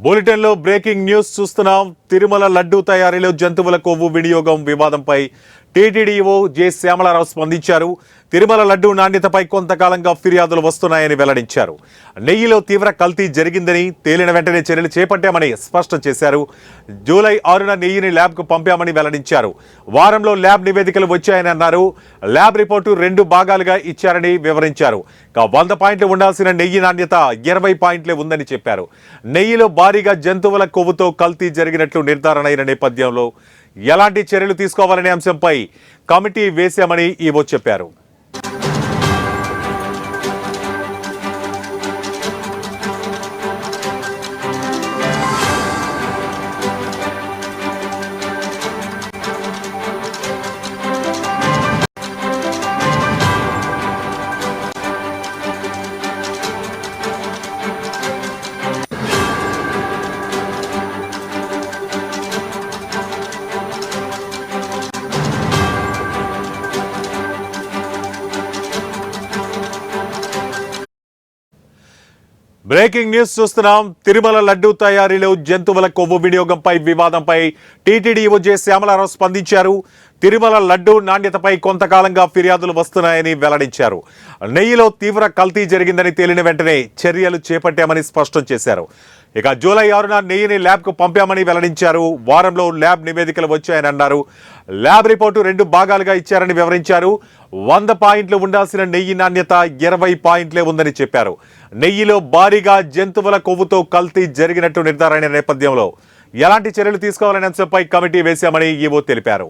బులెటిన్లో breaking news చూస్తున్నాం. తిరుమల లడ్డూ తయారీలో జంతువుల కొవ్వు వినియోగం వివాదంపై టీటీడీఓ జె శ్యామలారావు స్పందించారు. తిరుమల లడ్డూ నాణ్యతపై కొంతకాలంగా ఫిర్యాదులు వస్తున్నాయని వెల్లడించారు. నెయ్యిలో తీవ్ర కల్తీ జరిగిందని తేలిన వెంటనే చర్యలు చేపట్టామని స్పష్టం చేశారు. జూలై 6న నెయ్యిని ల్యాబ్కు పంపామని వెల్లడించారు. వారంలో ల్యాబ్ నివేదికలు వచ్చాయని అన్నారు. ల్యాబ్ రిపోర్టు 2 భాగాలుగా ఇచ్చారని వివరించారు. 100 పాయింట్లు ఉండాల్సిన నెయ్యి నాణ్యత 20 పాయింట్లే ఉందని చెప్పారు. నెయ్యిలో భారీగా జంతువుల కొవ్వుతో కల్తీ జరిగినట్లు నిర్ధారణ అయిన నేపథ్యంలో ఎలాంటి చర్యలు తీసుకోవాలనే అంశంపై కమిటీ వేశామని ఈవో చెప్పారు. బ్రేకింగ్ న్యూస్ చూస్తున్నాం. తిరుమల లడ్డూ తయారీలో జంతువుల కొవ్వు వినియోగంపై వివాదంపై టీటీడీఓ జె శ్యామలారావు స్పందించారు. తిరుమల లడ్డూ నాణ్యతపై కొంతకాలంగా ఫిర్యాదులు వస్తున్నాయని వెల్లడించారు. నెయ్యిలో తీవ్ర కల్తీ జరిగిందని తేలిన వెంటనే చర్యలు చేపట్టామని స్పష్టం చేశారు. జూలై 6న నెయ్యిని ల్యాబ్కు పంపామని వెల్లడించారు. వారంలో ల్యాబ్ నివేదికలు వచ్చాయని అన్నారు. ల్యాబ్ రిపోర్టు 2 భాగాలుగా ఇచ్చారని వివరించారు. 100 పాయింట్లు ఉండాల్సిన నెయ్యి నాణ్యత 20 పాయింట్లే ఉందని చెప్పారు. నెయ్యిలో భారీగా జంతువుల కొవ్వుతో కల్తీ జరిగినట్టు నిర్ధారణ నేపథ్యంలో ఎలాంటి చర్యలు తీసుకోవాలనే అంశంపై కమిటీ వేశామని ఈవో తెలిపారు.